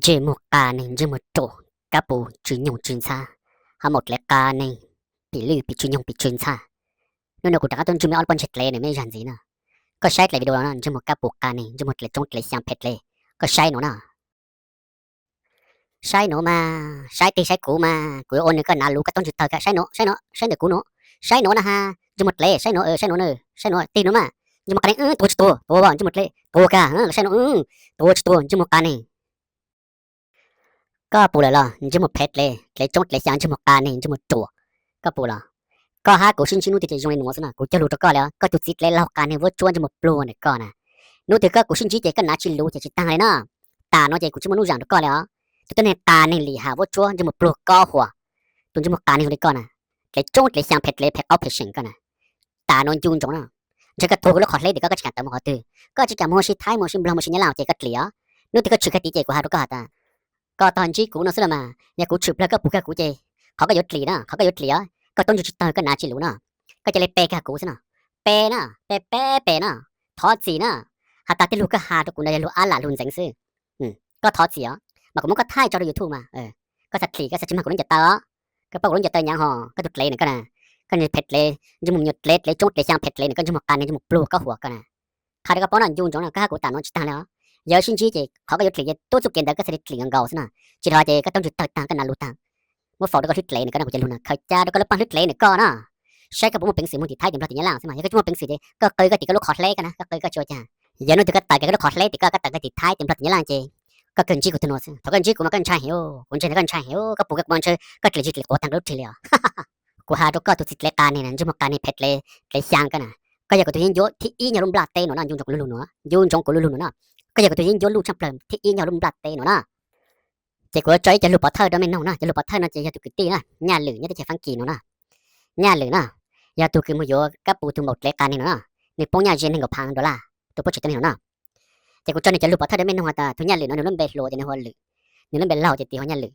chỉ một ca này chỉ một chỗ các bộ chuyên用chuyên xa hay một lẽ ca này bị chuyên用bị chuyên xa nên là cũng đã tuân chuẩn bị alban chết lệ này mấy dạng gì nè có sai lại video đó chỉ một các bộ ca này chỉ một lẽ trong lẽ sang pet lệ có sai nó nè sai nó mà sai thì sai cũ mà cũ ôn cái nào lú cái tông chữ thơ cái sai được cũ nó sai nó nè ha chỉ một lẽ sai nó nữa sai nó tin nó mà chỉ một cái này tôi bảo chỉ một lẽ tôi cả sai nó tôi chỉ một cái nàyก็ปูเลยล่ะจะมาเพชรเลยเลยจงเลยยังจะมาการเนี่ยจะมาจั่วก็ปูละก็หากูชินนู่นที่จะจงเลยหนูสินะกูจะรู้ตัวก็แล้วก็จุดสิเลยเล่าการเนี่ยว่าจวนจะมาปลูเนี่ยก็นะนู่นที่ก็กูชินจีเจก็น่าชินรู้จะตั้งเลยนะตาเนาะเจกูชิมานู่นอย่างตัวก็แล้วตัวเนี่ยตาเนี่ยหลีหาว่าจวนจะมาปลูก็หัวตัวจะมาการเนี่ยก็นะเลยจงเลยยังเพชรเลยเพชรเอาเพชรเชงก็นะตาโนนจูนจงนะจะก็ถูกแล้วขอเลยเด็กก็จะแต่มาขอตื่นก็จะจะมัวชิท้ายมัวชิมบลามัวชิเนี่ยเราเจก็เหลียนู่นที่ก็ชื่อแค่ตีเจกูหาตัวก็หาตาก็ตอนจีกูน่ะสิละมาเนี่ยกูฉุบแล้วก็ปูกกูเจเขาก็ยศหลีนะเขาก็ยศเหลียก็ต้นจุดตาก็นาจิรู้นะก็จะเลยเปกกูสินะเปนะเปนะทอดสีนะหาตาที่ลูกก็หาตัวกูเนี่ยรู้อาหลาลุนเซงซื้อก็ทอดสีอ่ะมันก็มันก็ท่ายจออยู่ทุ่งมาก็สัตว์หลีก็สัตว์จิมากูนั่นจะเตอก็ปากกูนั่นจะเตยยังห่อก็ตุดเลยเนี่ยก็นะก็เนี่ยเผ็ดเลยจมูกหยุดเล็ดเลยจุดเลยช่างเผ็ดเลยเนี่ยก็จมูกการเนี่ยจมูกปลูกก็หัวก็นะข้าเด็กก็ป้อนนั่นยุ่งจังนะก็หากูตาน้องจิตาแล้วgiờ xin chỉ họ có yết liền tốt chụp kiện đó cái sẽ liền ngang gầu thế nào chỉ là cái trong chụp tag cái nào lụt tag một phẫu đó có thuyết lệ này cái nào cũng luôn à khởi cha đó có lớp ban thuyết lệ này có nó sai cái bố một bệnh sĩ muốn thì thay điểm là thì nhớ làm thế mà cái chúng một bệnh sĩ đấy có cây cái thì cái lúc khọt lệ cái nó có cây cái cho cha giờ nó thì cái tay cái lúc khọt lệ thì cái tay cái thì thay điểm là thì nhớ làm chi có cần chi của tôi nói thằng cần chi của nó cần trai hiểu con trai nó cần trai hiểu có phụ các bạn chơi có chỉ có thằng đó thì liệu của hai đó có tụi thịt lệ can này nè chúng một can này phết lệ lệ sang cái này cái giờ của tôi nhìn vô thì ý nhà lùm bạt tê nó là dùng trong luôn nữa dùng trong của luôn nữaก็อยากตัวยิงโยนลูกชับเลยที่อีเหยาลุ่มดัดเตะหนูนะเจ้ากูใจจะลูกปอเธอได้ไหมน้องนะจะลูกปอเธอน่ะจะอยากตัวกตีนะญาหรือญาจะฟังกีหนูนะญาหรือนะอยากตัวคือมือโยกับปูตัวหมดเล็กกันนี่หนูนะนี่ป้องญาเจนหนึ่งกับพังดอลลาร์ตัวปุ๊บจิตตัวนี้หนูนะเจ้ากูใจจะลูกปอเธอได้ไหมน้องตาตัวญาหรือนะหนูนั่นเบลโลจะในหัวหรือหนูนั่นเบลเล่าจะตีหัวญาหรือ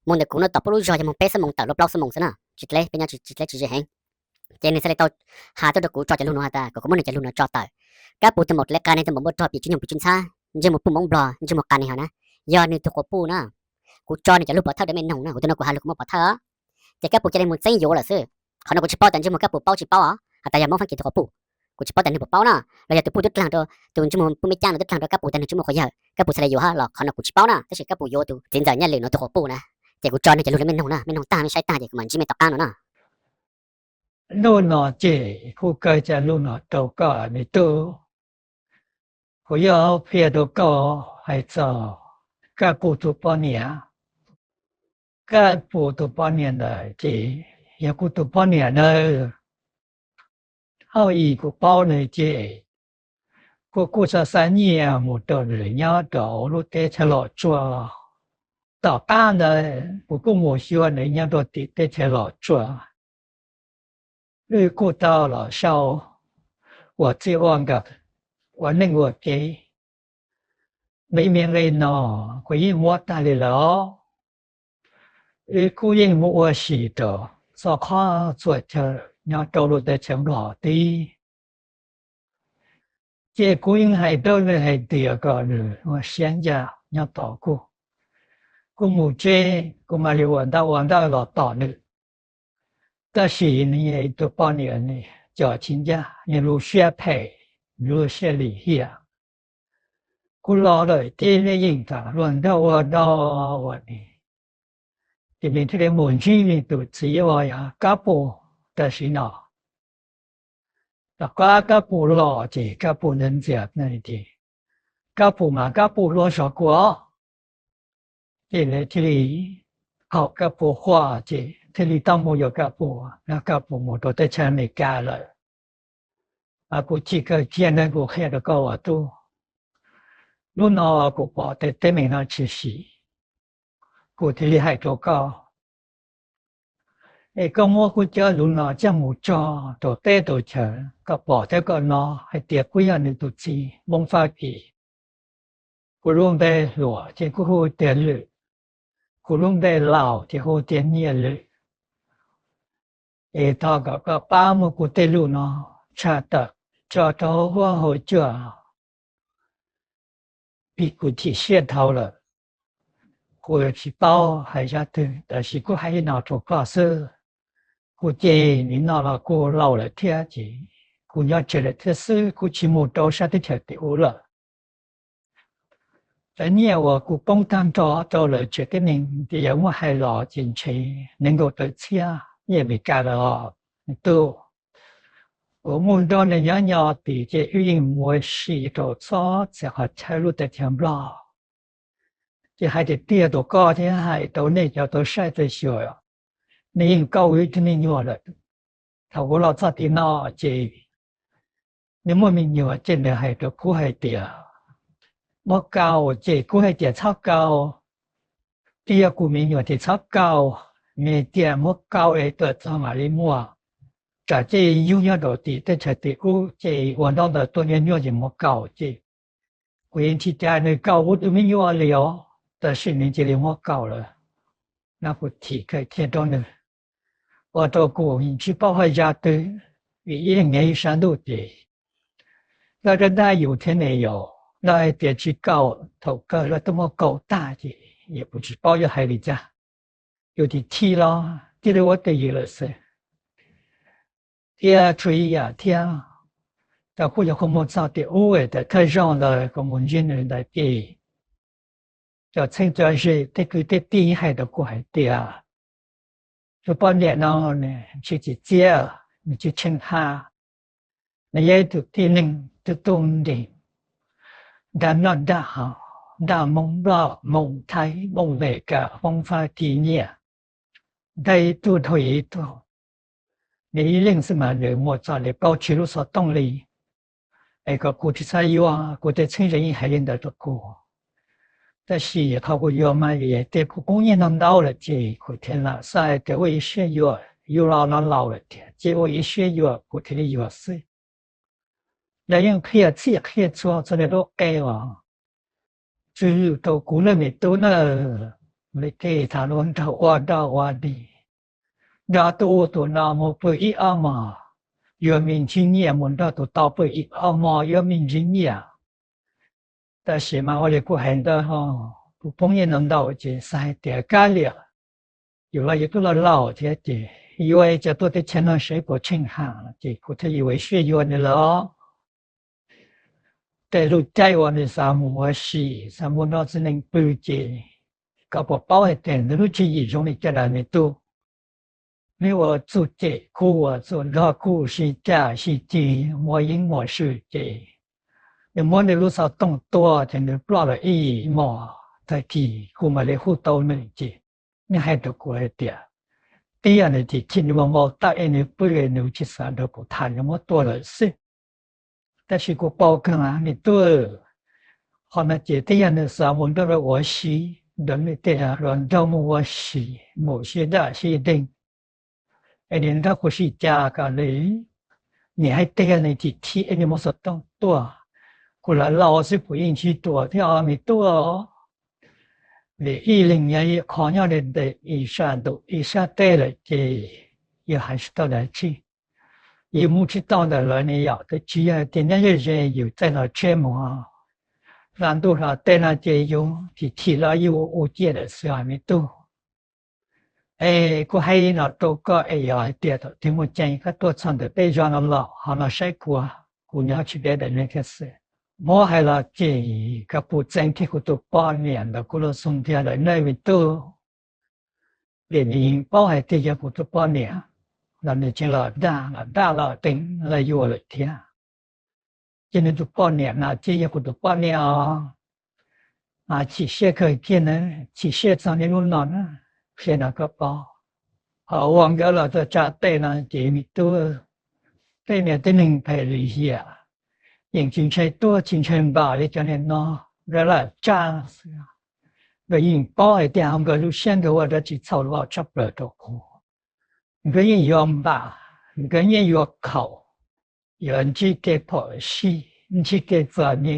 มองเด็กกูน่ะตอบปุ๊บรู้จอยจะมองเป๊ะสมองตัดลบเล่าสมองซะนะจิตเล่เป็นญาจิตเล่จิตเจงเจนนี่สเลตหาตัวเด็กกูจอยจะลูกหนูตาก็มันจะลูกหนูจอดตายกับปูตัวหมดเล็กกันนี่ตัวหมดจอดปีจุนยงปีจุนซ่าจะmột bông bòจะmột cành này hả na giờ này tôi có pu naกูจอนี่จะลูกปอเท่าได้ไม่นงนะกูตัวนั้นกูหาลูกมาปอเท่าจะแค่ปูจะได้มุนเส้นโย่ละสิเขาเนี่ยกูจะป้อแต่จะมันแค่ปูเป้าจีเป้าอ่ะแต่ยังมองฟังกินตัวก็ปูกูจะป้อแต่นี่ปูเป้านะแล้วจะตัวปูตัวกลางตัวตัวจะมันปูไม่จ้างตัวกลางตัวแค่ปูแต่จะมันขยันแค่ปูใส่โย่ฮะหรอกเขาเนี่ยกูจะเป้านะแต่ใช่แค่ปูโย่ตัวจริงใจเนี่ยเหลือตัวก็ปูนะจะกูจอนี่จะลูกได้ไม่นงนะไม่นงตาไม่ใช่ตาจะมันจีไม่ตอกกลางนะลูกหนอเจผู้เกิดจะลูกหนอโตก็ในตัว我要别的高还早，该不多半年，该不多半年的这也不多半年的，好一个包呢这，过这3年没得人家到路得才老做，到大的不过我希望人家到得才老做，过到了少，我这望个。วันหนึ่งว่าเจไม่มีอะไรนอกูยิ่งวัดอะไรหรอกูยิ่งมัวสีตัวสอข้อสวดเธอยอดโตรุแต่เฉียงหล่อตีเจกูยิ่งให้ตัวเลยให้เดียวก่อนเลยว่าเสียงจะยอดต่อกูมูเจกูมาเรียวันดาวหล่อต่อหนึ่งแต่สีนี่ไอ้ตัวป้อนเนี่ยนี่จ่อชิ้นจ้าเนี่ยรู้เชื่อแผ่รู้เชื่อหลีเหี้ยกูรอเลยที่ได้ยิงตาล้วนเท่าวันนี้ที่เป็นที่ได้หมุนชีวิตตัวสีว่าอย่างกับปูแต่สีหนอแต่ก็ปูหล่อจีกับปูนั้นเสียนั่นทีกับปูมากับปูหล่อสกัวที่เลยที่นี่เขากับปูขวาจีที่นี่ตั้งปูอยู่กับปูแล้วกับปูหมดตัวแต่ฉันไม่กล้าเลยกูจีก็เทียนนั้นกูแค่ก็ว่าตัวลูกน้องกูบอกแต่ไม่น่าเชื่อสิกูที่นี่ให้ตัวก็ก็มัวกูเจอลูกน้องจะหมู่จอตัวเต้ตัวเฉยก็บอกแต่ก็น้อให้เตียกุยอันนี้ตัวจีมงฟ้ากีกูร่วมได้หลัวที่กูหูเตียนเลยกูร่วมได้เหล่าที่หูเตียนเนี่ยเลยทอก็ป้ามัวกูเตลูกน้องชาติcho头往后转，屁股体线头了，我去包还下头，但是我还拿做告示，我建你拿了我老了天气，我要觉得这是我起码到下的条的了。在你我我帮当到了这个人，也我还老进去，能够得车也没干了都。我们到那样样的这运模式都做，才好拆入的天不。这还得跌到高天还到那叫都晒得小呀，你高位的你鸟了，他我老早的那这，你莫名鸟真的还都苦还跌，莫高这苦还跌超高，第二股民鸟的超高，你跌莫高诶得在哪里莫？在这有样到底在才的股这我到的多年鸟就莫高这，我因其家那高我都没鸟了。但是你这里我搞了，那不提可以听到呢。我到过你去包回家的，一年以上都得。那个那有天没有，那一点去搞头个了，这么搞大的，也不知包有海里家，有点踢了，踢了我得有了是。第二吹呀天，但或者我们早点偶尔的太上了，我们人人来给。就称作是这个的第一海的过海的啊，就把年呢去接，你去称他，那也就第零就东的，但那大好，大蒙到蒙台蒙美个方法第年，在都推一度，你一定是嘛人我找你保持路所动力，那个古体才有啊，古体称人还认得这个。但是他会要买也得工业能到了这古天了，晒的我一些有老了的，结果一些古天的药水，那样可以吃可以做，这里都给我，只到古了没多呢，没给他论到我的，那都那么不一样嘛，有民经验，我那都不一样嘛，有民经验。但是嘛，我哋过很多哈，不碰也能到这晒点干了，有了也都了老些的，因为这多的钱呢水果清哈，这古他以为学院的了，แต่รู้ใจว่าในสามหัวสี่สามหัวนอกสิ่งปืนเจก็บอกเป้าให้แต่รู้ที่ยิ่งตรงนี้จะได้ไม่ตู้ไม่ว่า做这คู่啊做那คู่是假是真我因我是这。有么的路上动多，真的不了一毛，在地我们的互动没接，你还得过来点。第二呢，地听你们冇答应你不愿意去上都不谈，那么多了事。但是我报告啊，你多，好那这第二呢，上我到了我是，人们这样人到我是，某些的是定，人他不是假个嘞，你还第二呢，地听你们说动多。古来老是不允许多跳没多，你10年也考验人的以上都以上对了，这也还是到来去，也不知道的人你要的只要点那些人有在那切磨，让多少在那这用去提了有无解的事还没多，我还有那多个呀，跌的，听我讲一个多长的背上了老，好那晒过，姑娘去别的那个事。我还了这个不整体个都8年的，过了松天了，那边都连银包还这些不都8年，那你进了大了等来有了天，今年都8年了，这些不都8年啊？啊，企业可以见呢，企业上年路哪呢？现那个包，好忘掉了这家对呢，这米都对面的人陪了一下。ยิ่งจริงใช้ตัวจริงใช้บ่าเลยจะเห็นเนาะแล้วล่ะจ้าก็ยิ่งป้อยแต่ผมก็รู้เช่นกับว่าจะจิตเศร้าว่าชอบเปิดตัวคู่ก็ยิ่งยอมบ่าก็ยิ่งยอมเขา有人去给跑戏你去给反应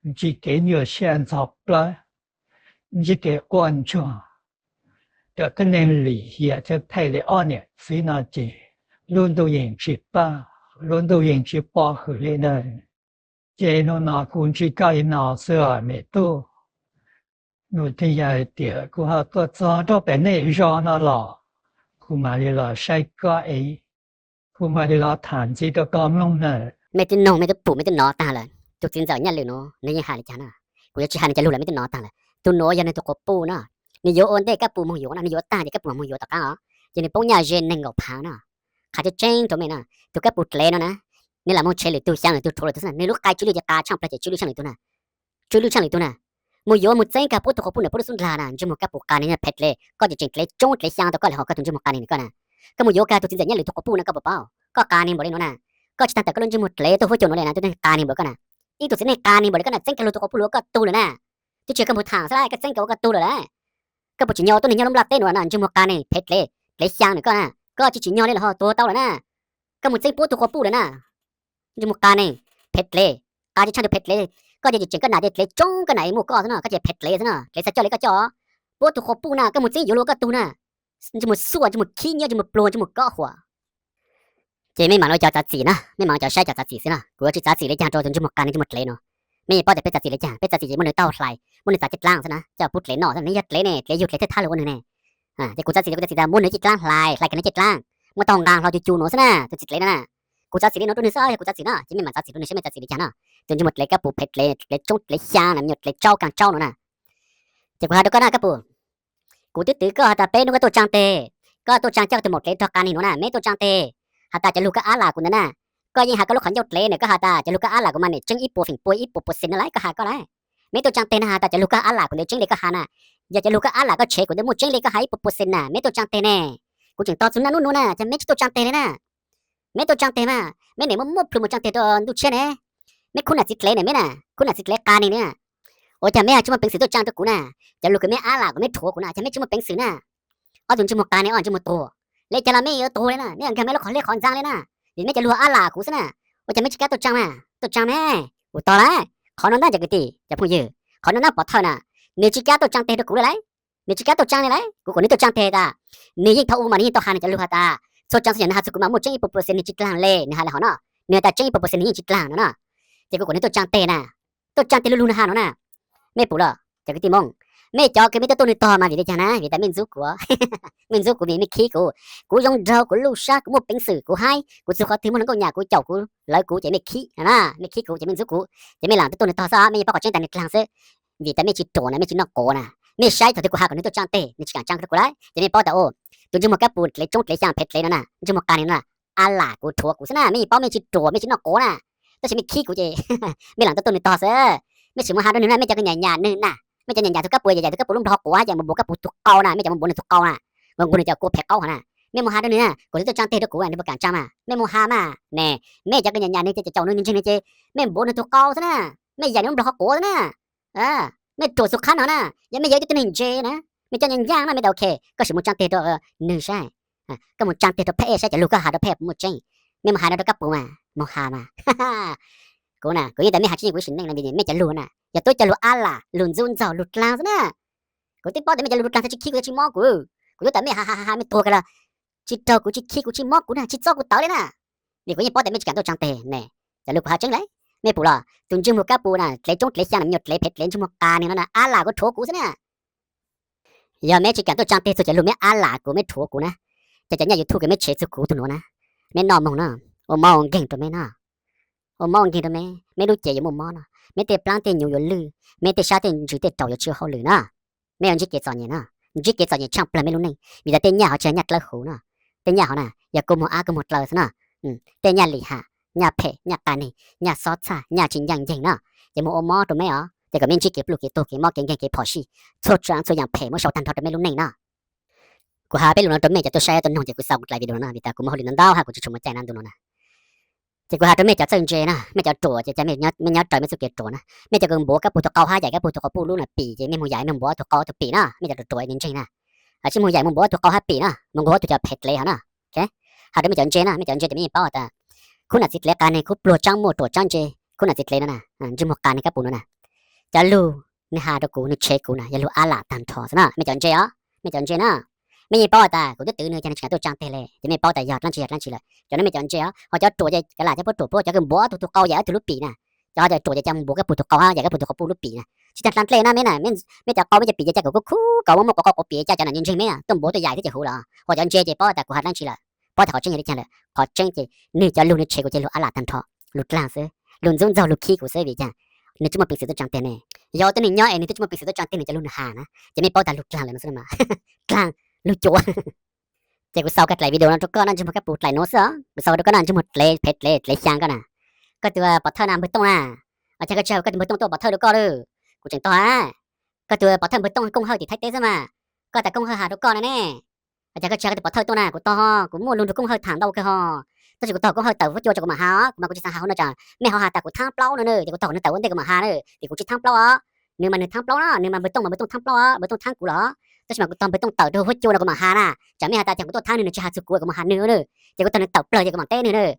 你去给你有现找不来你去给观众这个年里也就配了2年所以呢这轮到演去吧轮到演去包回来呢这侬拿工具搞一拿是啊，没多，我听下点，过后过早到北内绕那老，古嘛的老晒个诶，古嘛的老谈这个高弄呢， ไม่ตินงไม่ติปู่ไม่ตินอตาเลยตุจินเจ้าเนี่ยเลยเนาะนี่ยังหาเลยจ้านะกูจะชี้หานี่จะรู้เลยไม่ตินอตาเลยตุโนยันในตัวกปู่นะนี่โยนเด็กกับปู่มงโยนะนี่โยตาเด็กกับปู่มงโยตะกันอ๋อจะนี่ปุ่งยาเจนหนึ่งกับพานะข้าจะเจงตัวไม่นะตัวกับปู่เล่นนะนี่แหละมึงเชลิตัวเสียงเลยตัวโทรตัวนั้นนี่ลูกใครจุลิจะกาช่างประเดี๋ยวจุลิช่างเลยตัวน่ะจุลิช่างเลยตัวน่ะมึงโยมึงเจงกับปู่ตัวกับปู่เนี่ยปู่สุนทรานะจมูกกับปู่การเนี่ยเพชรเลยก็จะเจงเลยจงเลยเสียงตัวก็เลยหอกกับตัวจมูกการนี่ก็นะก็มึงโยกับตัวจริงๆเนี่ยเลยตัวกับปู่นะก็เปล่าก็การนี่บ่ได้เนาะนะก็จะตั้งแต่ก็ลุ้นจมูกเลยตัวหัวโจนเลยนะตัวนี้การนี่บ่ก็นะอีตัวเสียในการนี่บ่ได้ก็นะเจงกับตัวกับปู่ก็ตู้เลยนะที่เชื่อกับปู่ทางซะได้ก็เจงกับก็ตู้เลยนะก็ปู่จิโยตัวนี้ยอมรับเต้นว่านะจมูกการนี่เพชรเลยเลยเสียงนี่ก็นะก็จิโยเลยละฮะตัวเต้าเลยนะก็มึงเจงปู่ตัวกับปู่เลยนะจมูกการนี่เพชรเลยการจะช่างตัวเพชรเลยก็จะจิงก็น่าจะเลยจงก็ไหนหมู่ก็ซะนะก็จะเพชรเลยซะนะเลยซะเจ้าเลยก็จ่อปู่ตัวกับปู่นะก็มึงเจงอยู่โลก็ตู้นะจมูกสั่วจมูกขี้เนี่ยจมูกโปรจมูกก็หัวเจไม่มาเราจะจัดสีนะไม่มาจะใช้จัดสีสินะกูจะจัดสีเลยจ้าโจจนจมูกการนี่จมูกเลยเนาะไม่พอจะเป็นจัดสีเลยจ้าเป็นจัดสีมันเลยเต้าไหลมันเลยจัดจิตล่างซะนะจะพูดเลยเนาะซะนี่ยัดเลยเนี่ยเลยหยุดเลยท่าเลยวันนึงเนี่ยจะกูจัดสีกูจัดสีแต่มันเลยจิตล่างไหลกันในจิตล่างมันต้องกลางเราจู่ๆเนาะซะนะจะจิตเลยนะกูจัดสีเนาะตัวนี้ซะกูจัดสีนะจะไม่มาจัดสีตัวนี้ใช่ไหมจัดสีเลยจ้านะจนจมูกเลยก็ปูเพชรเลยจงเลยยานะมีเลยเจ้ากลางเจ้าเนาะนะจะกูหาดูก็นะก็ปูกูตื้อก็แต่เป็นก็ตัวจังเตก็ตัวจังเจ้าตัวหมดเลยตัวการนี่เนาะนะไม่ตัวจังเตหาตาจะลูกก็อาลากูนั่นน่ะก็ยังหาก็ลูกขันยดเลยเนี่ยก็หาตาจะลูกก็อาลากูมันเนี่ยจึงอีปูฝิ่งปูอีปูปูสินอะไรก็หาก็ได้ไม่ตัวจังเตนะหาตาจะลูกก็อาลากูเนี่ยจึงเลยก็หาน่ะอยากจะลูกก็อาลาก็เชกูเดี๋ยวมูจึงเลยก็หาอีปูปูสินน่ะไม่ตัวจังเตแน่กูจึงต่อสุนันนู่นน่ะจะไม่ตัวจังเตเลยน่ะไม่ตัวจังเตมาไม่เนี่ยมันมุพลุมันจังเตตัวดูเช่นเนี่ยไม่คุณน่ะสิเลยเนี่ยไม่น่ะคุณน่ะสิเลยการนี่เนี่ยโอ้จะไม่จะมาเป็นสื่อตัวจังตัวกูน่ะจะลูกก็ไม่อาลากูไม่ถั่วกูน่ะจะไม่จะมาเป็นสื่อน่ะเอาถึงจะมาการเนี่ยอ่อนจะมาโตเลยจะละไม่เยอะโตเลยน่ะเนี่ยแค่ไม่ละขอเรียกขอนจังเลยน่ะนี่ไม่จะรัวอาลากูซะน่ะว่าจะไม่ชิกาตัวจังน่ะตัวจังแม่อุตอละขอนอนได้จากกี่ตีจะพูดเยอะขอนอนได้ปอดเท่าน่ะนี่ชิกาตัวจังเตะตัวกูเลยนี่ชิกาตัวจังเลยกูคนนี้ตัวจังเตะตานี่ยิ่งเท่าอุมานี่ตัวหานี่จะรู้ฮะตาโซจังสินะฮะสุกุมามุจังอีปปุเซนี่จิตลางเลยนี่ฮะเลยฮะเนาะเนี่ยแต่จังอีปปุเซนี่จิตลางเนาะจะกูคนนี้ตัวจังเตะน่ะตัวจังเตะลุนะฮะเนาะไม่ปูละจากกี่ตีมงไม่จอกก็ไม่ตัวนี่ต่อมาวิธีจ้านะวิตามินซุกกูมินซุกกูมีไม่ขี้กูยงเดากูลูชากูมุเป็นสื่อกูให้กูสุขถือมันก็อยากกูเจ้ากูแล้วกูจะไม่ขี้นะไม่ขี้กูจะไม่ซุกกูจะไม่หลังตัวนี่ต่อซะไม่ปอกเจนแต่ในกลางเสวิตามินจิตโตนะไม่จินนอกโกนะไม่ใช่ตัวที่กูหาคนนี้ตัวจังเต้ไม่ใช่การจังตัวกูเลยจะไม่ปอกแต่โอ้ตัวจมูกแก้ปูดเลยจงเลยจางเพชรเลยนะจมูกการนี่นะอาลากูทัวกูซะนะไม่ปอกไม่จิตโตไม่จินนอกโกนะแต่ฉันไม่ขี้กูจะไม่หลังตัวนี่ต่อเสไม่ถึงมาหาตัวนี้นะไม่จะกันใหญ่ๆนึงนะไม่จะใหญ่ๆทุกกระปุยใหญ่ๆทุกกระปุยลุ่มทอกกูว่าอย่างมันบวกกระปุยทุกเกานะไม่จะมันบวกทุกเกานะมันกูเนี่ยจะกูแพ้เกาหนะไม่มูฮาด้วยเนี่ยกูจะจังเตะด้วยกูอันนี้ประการจังมาไม่มูฮามาแน่ไม่จะกันใหญ่ๆนี่จะเจ้านึงจริงๆนี่เจไม่บวกทุกเกาซะนะไม่ใหญ่นี่มันบวกกูนะไม่ตัวสุขันนะยังไม่ใหญ่ตัวนึงเจนะไม่จะยังย่างนะไม่ได้โอเคก็สมมติจังเตะตัวหนึ่งใช่ก็มันจังเตะตัวแพ้ใช่จะลูกก็หาตัวแพ้มุดจริงไม่มูฮาด้วยกระปุยมามูฮามากูน่ะกูยังแต่ไม่หาจริงกูสินึงนะไม่จะรู้นะอย่าตัวจะรู้อะไรลุนซุนเจ้าลุดลางซะนะกูติดปอดแต่ไม่จะลุดลางถ้าจะขี้กูจะชิมอกูแต่ไม่ฮ่าไม่ตัวกันละจิตเจ้ากูจะขี้กูชิมอกูนะจิตเจ้ากูเต่าเลยนะนี่กูยังปอดแต่ไม่จะกันตัวจังเตะเนี่ยจะลุกหาจังเลยไม่ปูละตุนจิมุกกับปูน่ะเลยจงเลยช่างหยดเลยเพชรเลยจิมุกกาเนี่ยนะอะไรกูโถกูซะนะอย่าไม่จะกันตัวจังเตะสุดจะรู้ไม่อะไรกูไม่โถกูนะจะเนี่ยอยู่ทุกข์ก็ไม่เฉยสุกูตัวนู้นนะไม่นอนมองนะโอ้มองเก่งตัวไม่น่ะโอ้มองเก่งตัวไม่รู้เจี๋ยมุมมองนะไม่เตะปลางเตะอยู่ลือไม่เตะชาเตะจุดเตะเต่าอยู่เชื่อเขาเลยนะไม่เอาจิเกจอนเนี่ยนะจิเกจอนเนี่ยช่างเปล่าไม่รู้นี่มีแต่เตะเนี่ยเขาเชื่อเนี่ยกระหูนะเตะเนี่ยเขานะอย่ากูมัวกูหมดเลยซะนะเตะเนี่ยหลีหะเนี่ยเพ่เนี่ยการนี่เนี่ยซอสซ่าเนี่ยชิ้นยังยังนะอย่ามัวมอตัวไม่อ๋อแต่ก็ไม่จิเกปลุกเกตัวเกมอเก่งเก่งเกพอชีโซจังโซยังเพ่มัวชาวตันทอดไม่รู้นี่นะกูหาไปรู้นะตัวไม่จะตัวใช้ตัวน้องจะกูสาวกูไล่ไปดูนะวิตากูมาหลินนั่นดาวฮะกูจะชมมาใจนั่นดูนะจะกูหาตัวไม่จะเซินเจนะไม่จะตัวจะไม่ยัดใจไม่สุกเกตตัวนะไม่จะเกินบัวกับปูตะเกาหาใหญ่กับปูตะเกาปูรู้นะปีจะไม่มูใหญ่ไม่บัวตะเกาตะปีนะไม่จะตัวจริงๆนะอาชีพมูใหญ่มูบัวตะเกาหาปีนะมึงบัวตัวจะเผ็ดเลยฮะนะโอเคหาตัวไม่จะเจนะไม่จะเจจะไม่ป้อแต่คุณอาจจะเล็กการในคุณปลดจังมัวตัวจังเจคุณอาจจะเล็กนะจิมการในกับปูนะจะรู้นี่หาตัวกูนี่เช็คกูนะอย่ารู้อะไรตันทอสนะไม่จะเจอ่ะไม่จะเจนะไม่ป้อแต่กูจะตื่นเนี่ยจะตัวจังเตเลยจะไม่ป้อแต่ยอดนั่นเชียเลยจะนั่นไม่จะเจอ่ะเขาจะตัวจะกระลาจะพูดตัวจะเกินบัวตัวเกาใหญ่ตัวลูกปีนะจะตัวจะจำบัวกับปูตัวเกาใหญ่กับปูตัวปูลูกปีนะ chỉ chặt lăn na mấy này mấy chả có mấy chả bị chả có khu có một có bị chả là nhân sinh mấy à tôm bố tôi dài thế chả hú là hoặc者chơi chả bao tại của hạt lăn chỉ là bao tại họ chơi gì chả là họ chơi chả nếu chả luôn chơi của chơi luôn à là thành thọ lụt lang sơ luôn giống giàu lụt khí của sơ vì chả nếu chúng mà bị sự tôi chẳng tiền này do tên này nhớ em nếu chúng mà bị sự tôi chẳng tiền này chả luôn hà nữa chả mấy bao tại lụt lang là nó sao mà lang lụt chúa chả của sau cái lại video nó cho con ăn chúng mà cái bụt lại nó sớ sau đó có ăn chúng một lê phết lê sang cái nè cái từ bắt thơ nam bê tông à ở trên cái treo cái bê tông tôi bắt thơ được con được của chẳng to á cái từ bắt thơ bê tông công hơi thì thay thế mà cái tại công hơi hà được con này nè ở trên cái treo cái bắt thơ tôi nè của to cũng mua luôn được công hơi thẳng đâu cái ho tôi chỉ có tàu công hơi tàu với chua cho của mà há mà cũng chỉ sang há nó chả mẹ họ hà tại của thang plau nữa thì của tàu nó tàu vấn đề của mà hà nữa thì cũng chỉ thang plau á nếu mà thang plau á nếu mà bê tông thang plau á bê tông thang cũ đó tôi chỉ mà của tàu bê tông tàu đâu với chua là của mà hà nè chả mẹ hà tại chẳng của tôi thang nữa chỉ hà sự của mà hà nữa chỉ có tàu nó tàu plei cho của mà té nữa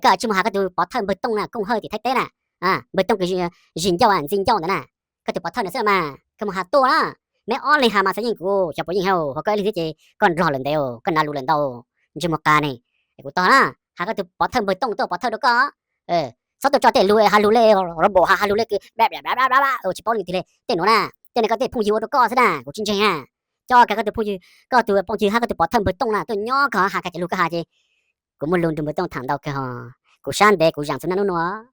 cái chứ mà cái từ bỏ thân bê tông là công hơi thì thay thế nè bê tông cái dính dầu nữa nè cái từ bỏ thân là sao mà cái mà hạt to á mẹ on lên hà mà sao nhìn cô chọc bao nhiêu hầu hoặc cái gì thế còn rò lần đầu còn nào lần đầu chứ một ca này của to á cái từ bỏ thân bê tông tôi bỏ thân đó có sao tôi cho tiền lùi hà lùi rồi bộ hà lùi cái bẹp chỉ bao nhiêu tiền nó nè tiền này có thể phun dầu đó có thế nè của chính à cho cái từ phun dầu có từ phun dầu cái từ bỏ thân bê tông là tôi nhỏ cả hà cái lùi cái hà gì cũng muốn luôn đừng bê tông thẳng đầu cái họ cú sáng để cú giang xuống nano nữa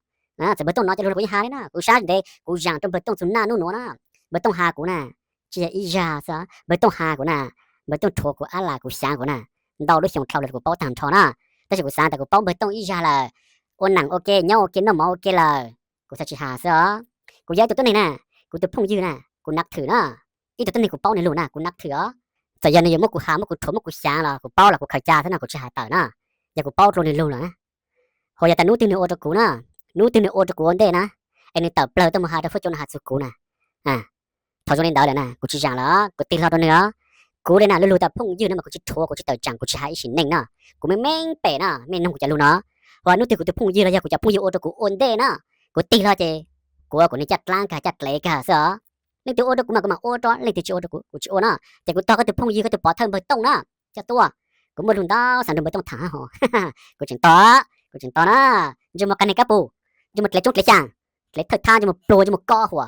thì bê tông nó cho luôn cái hai đấy nè cú sáng để cú giang trong bê tông xuống nano nữa nè bê tông hà của nè chỉ là ít ra sao bê tông hà của nè bê tông thô của ala cú sáng của nè đầu đối象thâu là của bao thằng thò nèแต่cú sángแต่của bao bê tông ít ra là ôn nặng ok nhau ok nó máu ok là cú sẽ chỉ hà sao cúย้ายตัวนี้nè cúตัวพุ่งยืนnè cúนักถือnèอีตัวนี้cú bao này luôn nè cúนักถือแต่ยันนี่ยังมุกหามุกถมมุกsáng là cú bao là cú khởi cha thế nào cú chỉ hà tờ nè giờ cú bao rồi này luôn nè hồi giờ ta nút tin ô tô cũ nè nút tin ô tô cũ ổn định nè anh ấy tập plei tôi mà hai đứa phút cho nó hạt sụt cũ nè thôi cho nên đỡ nè cú chỉ rằng là cú tin lo đó nữa cú đây nè lulu tập phong dư nè mà cú chỉ thua cú chỉ tập chẳng cú chỉ hai xin nè cú mới men bể nè men nông cú chỉ luôn nó và nút tin cú tập phong dư là giờ cú chỉ phong dư ô tô cũ ổn định nè cú tin lo chứ cú này chặt lang cả chặt lệ cả sao nên từ ô tô cũ mà ô tô lên từ ô tô cũ chỉ ô nèแต่กูต่อก็ตัวphong dưก็ตัวbỏ thân bơi tông nè choตัวกูมาลุ้นดาวสั่งเดินbơi tông thả hòกูchỉnhต่อกูchỉnh to đó nhưng mà cái này các bù nhưng mà lấy chốt lấy chàng lấy thật tha nhưng mà pro nhưng mà co hùa